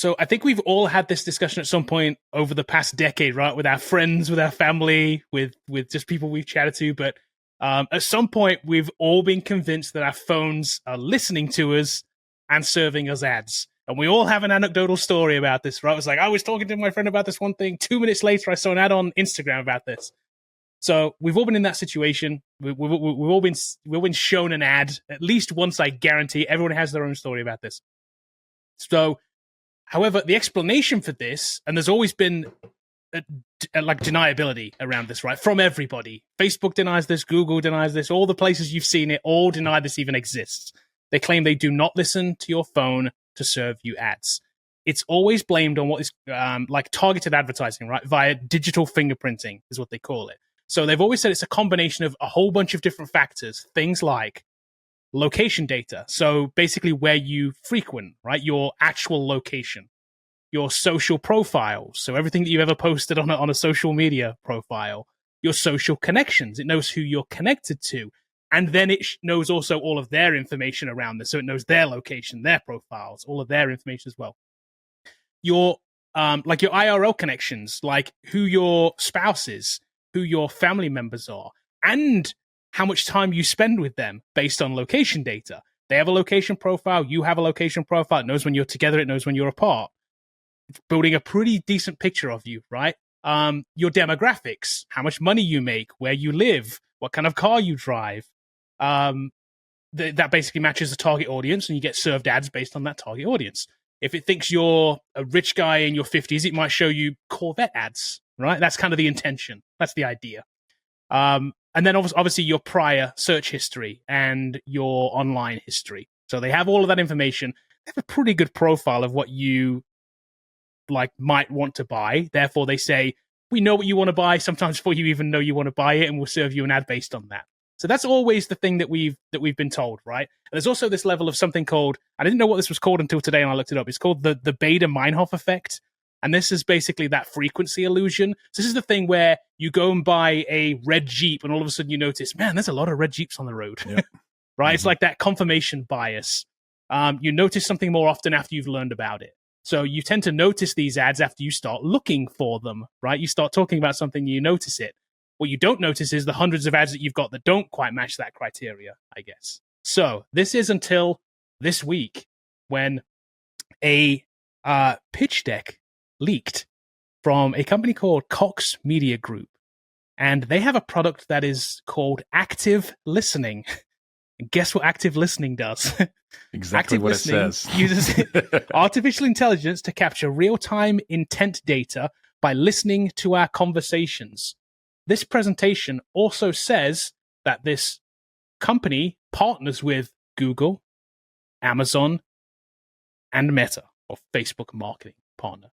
So I think we've all had this discussion at some point over the past decade, right? With our friends, with our family, with just people we've chatted to. But at some point, we've all been convinced that our phones are listening to us and serving us ads. And we all have an anecdotal story about this, right? It was like, I was talking to my friend about this one thing. 2 minutes later, I saw an ad on Instagram about this. So we've all been in that situation. We've all been shown an ad at least once. I guarantee everyone has their own story about this. So, however, the explanation for this, and there's always been like deniability around this, right? From everybody. Facebook denies this, Google denies this, all the places you've seen it all deny this even exists. They claim they do not listen to your phone to serve you ads. It's always blamed on what is like targeted advertising, right? Via digital fingerprinting is what they call it. So they've always said it's a combination of a whole bunch of different factors, things like location data. So basically where you frequent, right? Your actual location, your social profiles. So everything that you've ever posted on a social media profile, your social connections. It knows who you're connected to. And then it knows also all of their information around this. So it knows their location, their profiles, all of their information as well. Your, like your IRL connections, like who your spouse is, who your family members are, and how much time you spend with them based on location data. They have a location profile. You have a location profile. It knows when you're together. It knows when you're apart. It's building a pretty decent picture of you, right? Your demographics, how much money you make, where you live, what kind of car you drive. That basically matches the target audience, and you get served ads based on that target audience. If it thinks you're a rich guy in your 50s, it might show you Corvette ads, right? That's kind of the intention. That's the idea. And then obviously your prior search history and your online history. So they have all of that information. They have a pretty good profile of what you like might want to buy. Therefore, they say, we know what you want to buy sometimes before you even know you want to buy it, and we'll serve you an ad based on that. So that's always the thing that we've been told, right? And there's also this level of something called, I didn't know what this was called until today, and I looked it up. It's called the Bader-Meinhof effect. And this is basically that frequency illusion. So this is the thing where you go and buy a red Jeep, and all of a sudden you notice, man, there's a lot of red Jeeps on the road. Yep. Right? Mm-hmm. It's like that confirmation bias. You notice something more often after you've learned about it. So you tend to notice these ads after you start looking for them, right? You start talking about something, you notice it. What you don't notice is the hundreds of ads that you've got that don't quite match that criteria, I guess. So this is until this week when a pitch deck leaked from a company called Cox Media Group. And they have a product that is called Active Listening. And guess what Active Listening does? Exactly what it says. Uses artificial intelligence to capture real-time intent data by listening to our conversations. This presentation also says that this company partners with Google, Amazon, and Meta, or Facebook marketing partner.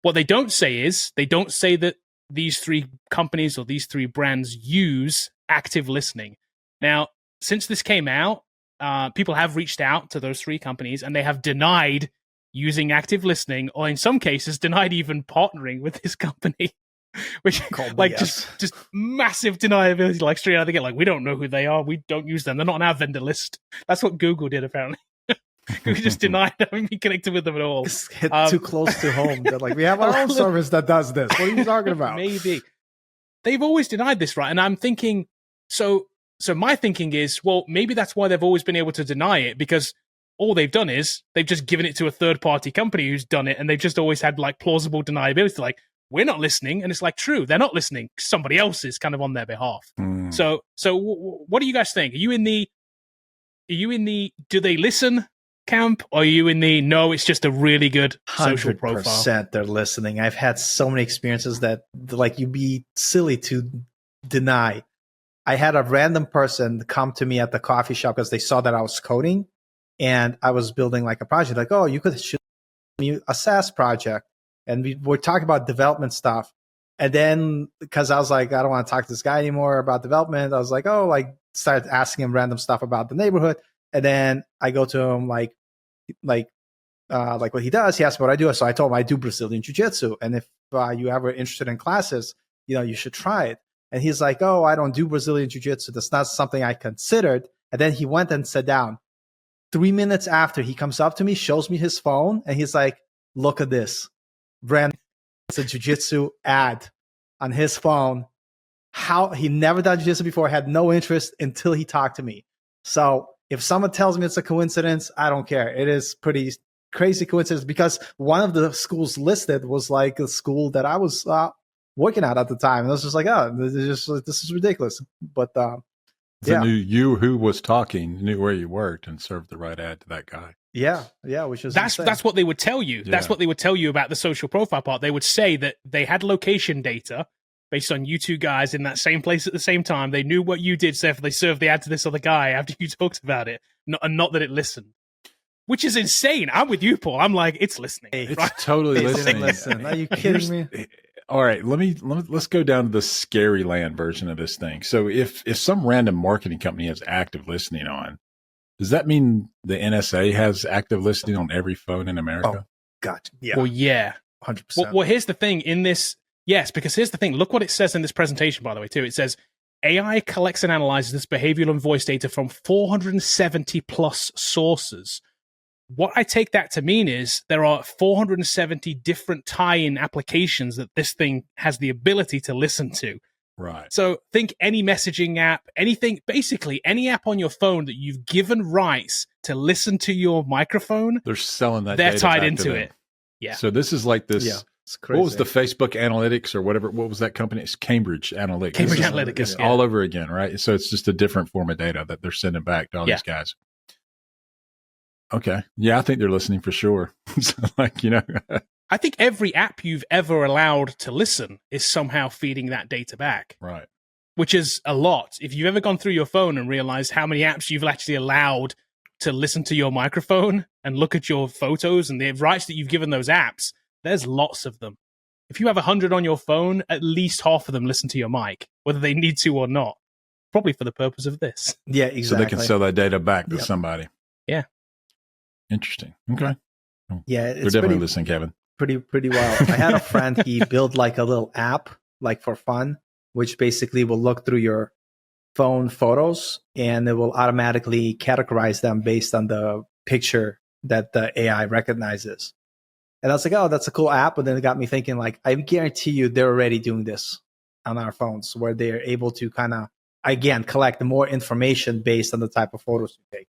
What they don't say is, they don't say that these three companies or these three brands use active listening. Now, since this came out, people have reached out to those three companies and they have denied using active listening, or in some cases, denied even partnering with this company. Which, like, just massive deniability, like straight out of the gate. Like, we don't know who they are. We don't use them. They're not on our vendor list. That's what Google did, apparently. Google just denied having been connected with them at all. It's too close to home. They're like, we have our own service that does this. What are you talking about? Maybe. They've always denied this, right? And I'm thinking, so my thinking is, well, maybe that's why they've always been able to deny it, because all they've done is they've just given it to a third-party company who's done it, and they've just always had, like, plausible deniability. Like, we're not listening, and it's like, true, they're not listening. Somebody else is kind of on their behalf. So what do you guys think? Are you in the do they listen camp, or are you in the no, it's just a really good social profile? 100% they're listening. I've had so many experiences that, like, you'd be silly to deny. I had a random person come to me at the coffee shop because they saw that I was coding, and I was building like a project. Like, oh, you could shoot me a SaaS project. And we were talking about development stuff. And then, because I was like, I don't want to talk to this guy anymore about development, I was like, oh, like, started asking him random stuff about the neighborhood. And then I go to him like what he does. He asked me what I do. So I told him I do Brazilian Jiu-Jitsu. And if you ever interested in classes, you should try it. And he's like, oh, I don't do Brazilian Jiu-Jitsu. That's not something I considered. And then he went and sat down. 3 minutes after, he comes up to me, shows me his phone, and he's like, look at this. Brand, it's a jiu-jitsu ad on his phone. How he never done jiu-jitsu before, had no interest until he talked to me. So if someone tells me it's a coincidence, I don't care. It is pretty crazy coincidence because one of the schools listed was like a school that I was working at the time. And I was just like, oh, this is ridiculous. But yeah. Knew you who was talking, knew where you worked, and served the right ad to that guy. Yeah, which is that's what they would tell you. Yeah. That's what they would tell you about the social profile part. They would say that they had location data based on you two guys in that same place at the same time. They knew what you did, so if they served the ad to this other guy after you talked about it, not that it listened. Which is insane. I'm with you, Paul. I'm like, it's listening. It's right? Totally listening. Are you kidding me? All right, let's go down to the scary land version of this thing. So if some random marketing company has active listening on, does that mean the NSA has active listening on every phone in America? Oh, gotcha. Yeah. Well, yeah. 100%. Well, here's the thing in this. Yes, because here's the thing. Look what it says in this presentation, by the way, too. It says, AI collects and analyzes this behavioral and voice data from 470 plus sources. What I take that to mean is there are 470 different tie-in applications that this thing has the ability to listen to. Right. So think any messaging app, anything, basically any app on your phone that you've given rights to listen to your microphone. They're selling that they're data tied back into to them. it. Yeah. So this is like this. Yeah, it's crazy. What was the Facebook Analytics or whatever? What was that company? It's Cambridge Analytics. Cambridge Analytica. It's all over again, right? So it's just a different form of data that they're sending back to all these guys. Okay. Yeah, I think they're listening for sure. I think every app you've ever allowed to listen is somehow feeding that data back. Right. Which is a lot. If you've ever gone through your phone and realized how many apps you've actually allowed to listen to your microphone and look at your photos and the rights that you've given those apps, there's lots of them. If you have 100 on your phone, at least half of them listen to your mic, whether they need to or not. Probably for the purpose of this. Yeah, exactly. So they can sell that data back to somebody. Yeah. Interesting. Okay. Yeah, they're definitely listening, Kevin. Pretty well. I had a friend, he built like a little app, like for fun, which basically will look through your phone photos and it will automatically categorize them based on the picture that the AI recognizes. And I was like, oh, that's a cool app. But then it got me thinking, like, I guarantee you they're already doing this on our phones where they're able to kind of, again, collect more information based on the type of photos you take.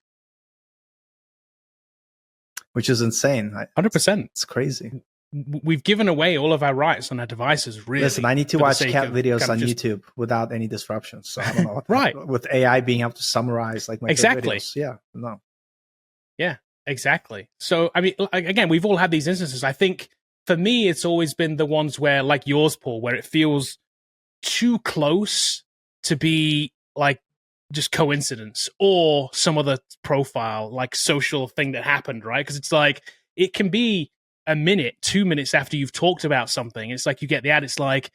Which is insane. 100%. It's crazy. We've given away all of our rights on our devices, really. Listen, I need to watch cat videos on YouTube without any disruptions. So I don't know. Right. With AI being able to summarize like my videos. Yeah. No. Yeah, exactly. So, I mean, again, we've all had these instances. I think for me, it's always been the ones where, like yours, Paul, where it feels too close to be like just coincidence or some other profile, like social thing that happened, right? Because it's like, it can be a minute, 2 minutes after you've talked about something. It's like you get the ad. It's like,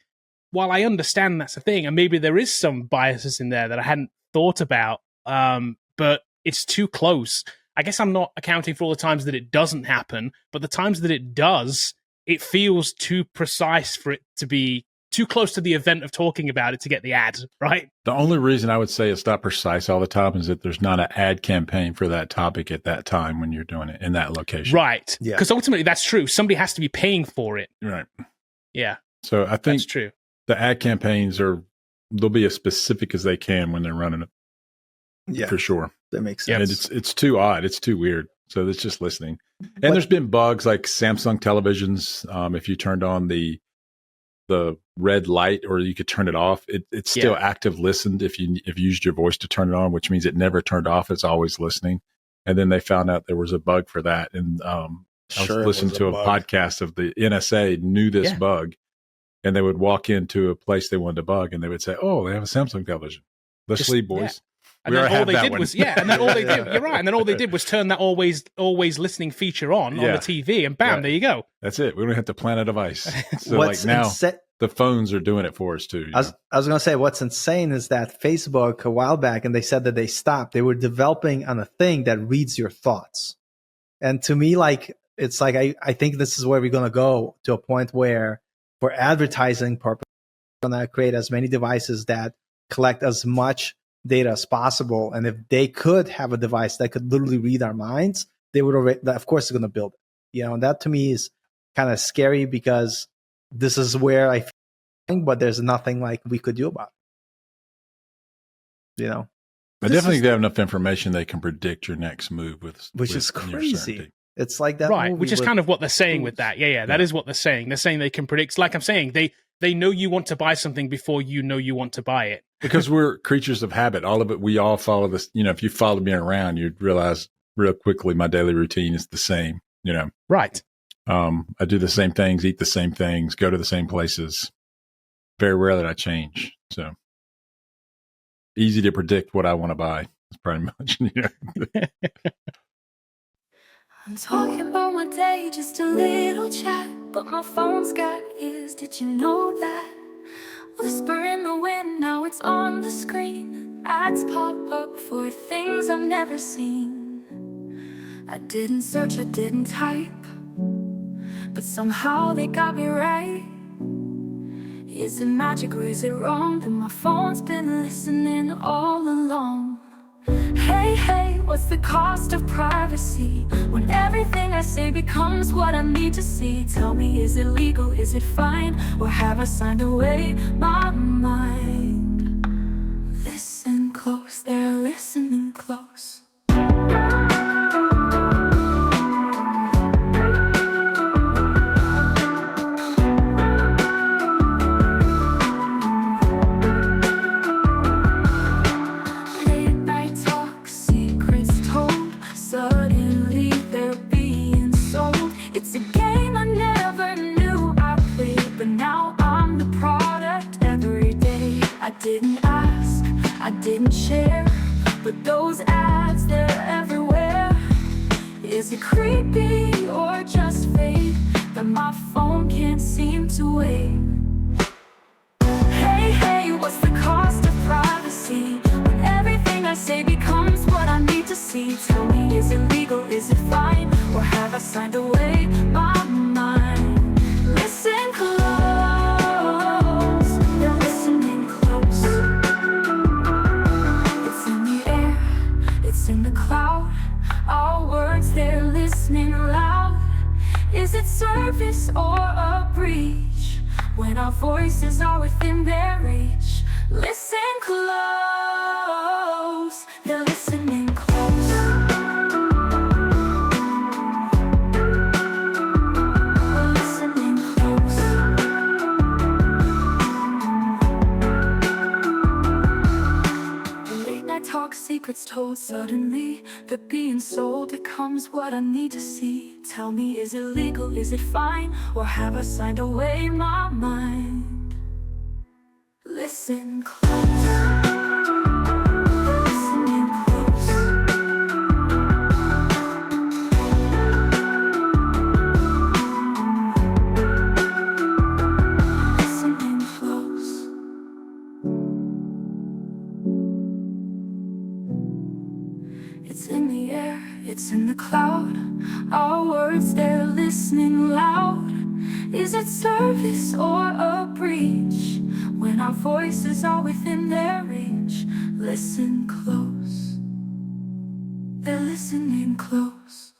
while I understand that's a thing, and maybe there is some biases in there that I hadn't thought about, but it's too close. I guess I'm not accounting for all the times that it doesn't happen, but the times that it does, it feels too precise for it to be too close to the event of talking about it to get the ad, right? The only reason I would say it's not precise all the time is that there's not an ad campaign for that topic at that time when you're doing it in that location. Right. Yeah. Because ultimately that's true. Somebody has to be paying for it. Right. Yeah. So I think that's true. The ad campaigns they'll be as specific as they can when they're running it. Yeah. For sure. That makes sense. And it's too odd. It's too weird. So it's just listening. And there's been bugs like Samsung televisions. If you turned on the red light or you could turn it off, it's still active listened if you used your voice to turn it on, which means it never turned off. It's always listening. And then they found out there was a bug for that. And I was listening to a podcast of the NSA knew this bug, and they would walk into a place they wanted to bug and they would say, oh, they have a Samsung television. Let's leave, boys. Yeah. And then all they did was, and then all they did, you're right. And then all they did was turn that always listening feature on the TV, and bam, there you go. That's it. We don't have to plant a device. So like now, the phones are doing it for us too. I was going to say, what's insane is that Facebook a while back, and they said that they stopped. They were developing on a thing that reads your thoughts. And to me, like, it's like, I think this is where we're going to go to a point where for advertising purposes, we're going to create as many devices that collect as much data as possible. And if they could have a device that could literally read our minds, they would already, of course, they're going to build it. And that to me is kind of scary because this is where I feel, but there's nothing like we could do about it. You know, I definitely think they have enough information they can predict your next move which is crazy. It's like that, right? Which is kind of what they're saying with that. Yeah, that is what they're saying. They're saying they can predict. Like I'm saying, they know you want to buy something before you know you want to buy it. Because we're creatures of habit. All of it, we all follow this. You know, if you followed me around, you'd realize real quickly my daily routine is the same. You know, right? I do the same things, eat the same things, go to the same places. Very rarely I change. So easy to predict what I want to buy. It's pretty much. You know. I'm talking about my day, just a little chat, but my phone's got ears, did you know that? Whisper in the wind, now it's on the screen. Ads pop up for things I've never seen. I didn't search, I didn't type, but somehow they got me right. Is it magic or is it wrong that my phone's been listening all along? Hey, hey, what's the cost of privacy when everything I say becomes what I need to see? Tell me, is it legal, is it fine, or have I signed away my mind? Listen close, they're listening close. It's a game I never knew I played, but now I'm the product every day. I didn't ask, I didn't share, but those ads, they're everywhere. Is it creepy or just fake that my phone can't seem to wait? Hey, hey, what's the cost of privacy when everything I say becomes what I need to see? Tell me, is it legal, is it fine, or have I signed away my mind? Listen close, they're listening close. It's in the air, it's in the cloud. Our words, they're listening loud. Is it service or a breach when our voices are within their reach? Listen close, they're listening close. Listening close. Late night talk, secrets told. Suddenly that being sold becomes what I need to see. Tell me, is it legal, is it fine, or have I signed away my mind? Listen close. Listening close. Listening close. It's in the air, it's in the cloud. Our words, they're listening loud. Is it service or a breach when our voices are within their reach? Listen close, they're listening close.